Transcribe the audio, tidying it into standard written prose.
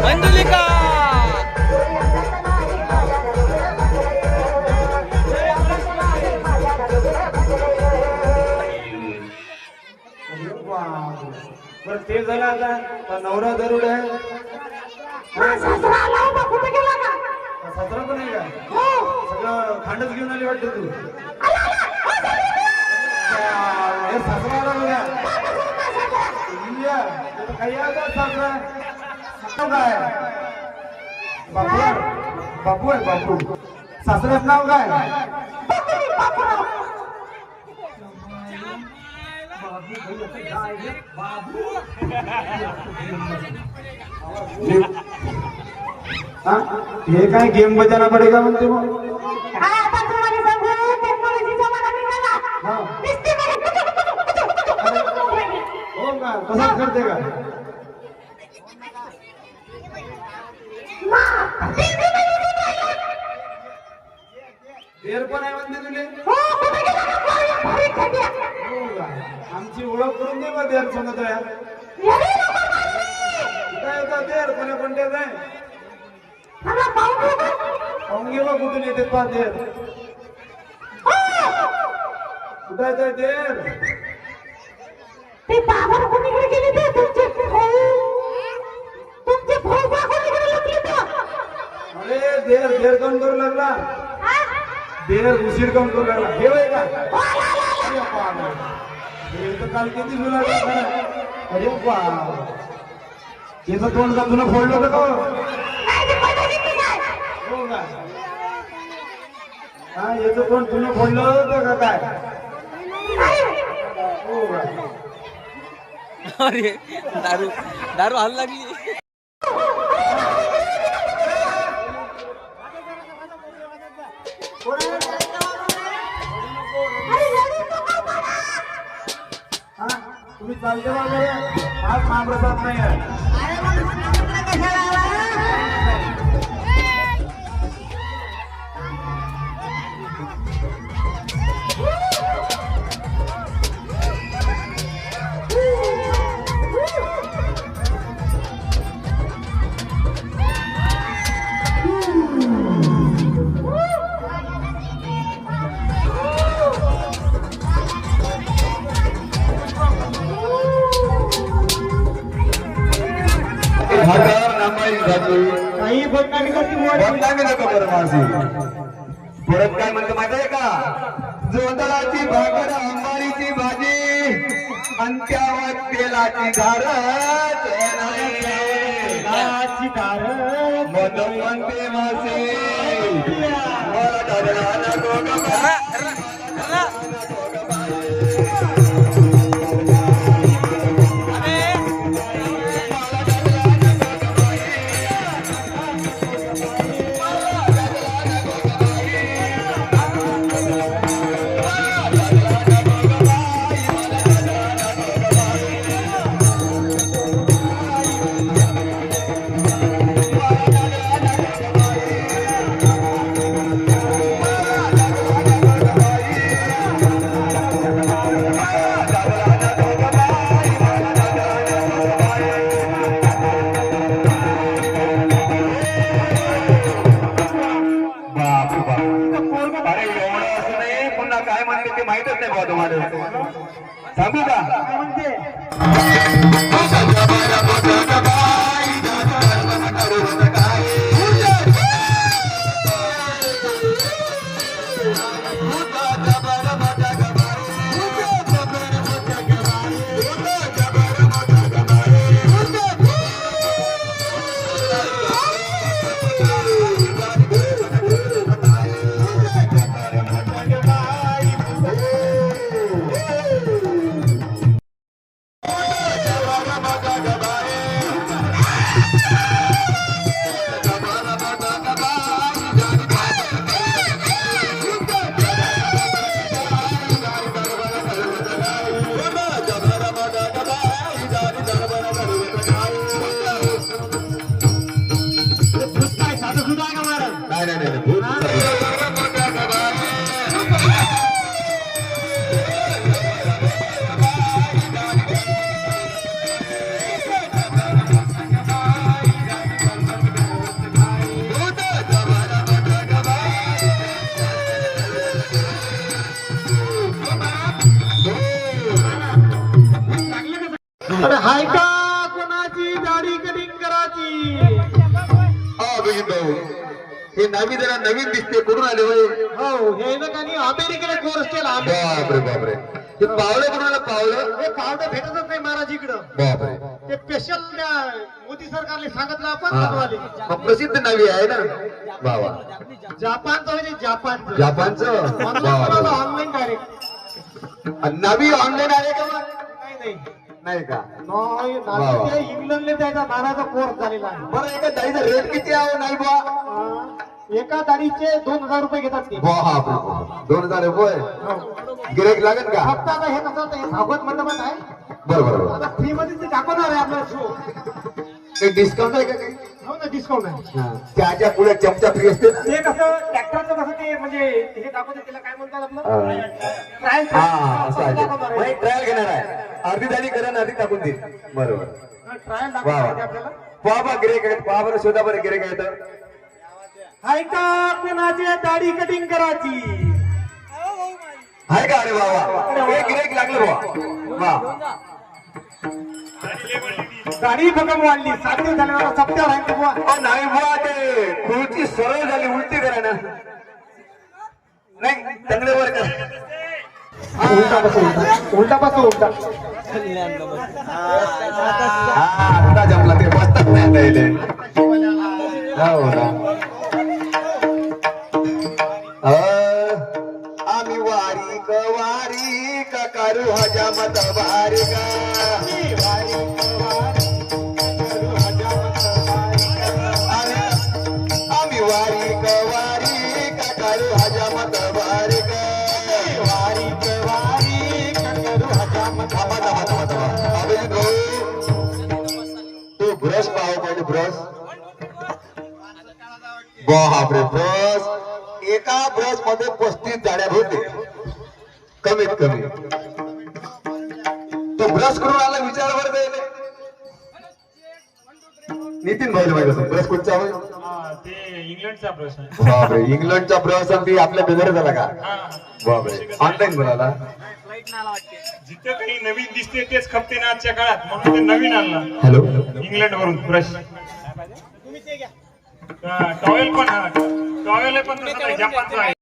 मंजुलिका बरं ते झालं आता नवरा दरुड आहे सासरा आला होता कुठे गेला का सासरा पण आहे का हो सगळं खांडच घेऊन आली वाटतं तू हे सासरा आला बघा इंडिया काही आला सासरा नाव काय बापू बापू आहे बापू सासऱ्याचं नाव काय हे काय गेम बजाना पडेगा म्हणते मग हो का कसा करते का देर पण आहे म्हणते तुले हो का आमची ओळख करून दे मग देर सांगत आहे कुठं येतात देर कोणा कोणत्याच आहे पाहून घे मग कुठून येते पा देर कुठं येत देर ते बाबा कोणीकडे गेले ते तुमचे भाऊ कोणीकडे लपले ते अरे देर देर काम करू लागला देर उशीर काम करू लागला हे वय का हे तर काल किती जुना अरे वा याचं तोंड का तुला फोडलं होतं का हो का हा याचं तोंड तुला फोडलं होतं का काय हो का अरे दारू दारू हाल लागली तुम्ही चालते बाबा आज महाप्रसाद नाही आहे काही बदनामी नको बरं माझी परत काय म्हणतो माहिती आहे का जोंधळाची भाकर अंबारीची भाजी अंत्यावर तेलाची धार म्हणते मासे मला ठरला नको माहितच नाही बा तुम्हाला सांगू का अरे हाय का कोणाची दाढी कटिंग करायची? बघित भाऊ हे नवीन जरा नवीन दिसते कुठून आले होय? हो हे ना काही अमेरिकेला कोर्स केला बापरे बापरे ते पावलं कुठून आलं पावलं? हे पावडं भेटतच नाही महाराज इकडं. बापरे ते स्पेशल मोदी सरकारने सांगितलं आपण बनवाले. मग प्रसिद्ध नवी आहे ना बाबा जपानचं म्हणजे जपानचं जपानचं ऑनलाईन डायरेक्ट. नवी ऑनलाईन आले का मग? नाही नाही का? नाही वा, वा. नाही, ते इंग्लंडला त्याचा नानाचा कोर्स झालेला आहे. बरं एका दाढीचा रेट किती आहे नाही बुवा? एका दाढीचे 2000 रुपये घेतात ते. बाप 2000 रुपये गिरेक लागेल का? फक्त आता हे कसं होतं, हे भागवत मंडपात आहे. बरोबर बरोबर आता फ्री मध्ये ते दाखवणार आहे आपल्याला शो. काही डिस्काउंट आहे का काही? हो ना, डिस्काउंट आहे. त्याच्या पुढे चमचा फ्री असते ना? ते कसं ट्रॅक्टरचं कसं ते म्हणजे हे दाखवते, त्याला काय म्हणतात आपलं ट्रायल. हा असं आहे ट्रायल घेणार आहे. अर्धी दाढी करा अर्धी टाकून दे. बरोबर ट्रायल वा वा दाखवते आपल्याला. पहा बा गिरेक आहेत पहा बरं शोधा बरं गिरेक आहेत. हाय का कोणाची दाढी कटिंग करायची? आहे का? अरे वा वा हे गिरेक लागलं बा वा. दाढी भगम वाढली, 7 दिवस झाल्यावर सप्त्यावर आहे ते बुवा. नाही बुवा ते खुर्ची सरळ झाली उलटी करा ना. नाही तंगडेवर कर. उलटा बस उलटा बस उलटा. आता जमला ते बसतात नाही आता इथे. हो ना. आम्ही वारीक वारीक करू हजामत वारिका. आम्ही वारीक वारीक करू हजामत वारिका. वारीक वारीक करू हजामत. अभिजित भाऊ तू ब्रश पाहावं पाहिजे ब्रश. बापरे ब्रश एका ब्रश मध्ये 35 जाड्या होते कमीत कमी. तो ब्रश करून आला विचारावर जाईल. नितीन भाऊ माहिती असेल ब्रश कुठचा होय? ते इंग्लंडचा प्रश्न बापरे इंग्लंडचा ब्रश आणि आपल्या बेदर झाला का? बापरे ऑनलाईन बोलाला. जिथं काही नवीन दिसते तेच खपते ना आजच्या काळात, म्हणून ते नवीन आणला हॅलो इंग्लंड वरून ब्रश. टॉवेल पण टॉवेल पण तसं नाही, जपानचा आहे.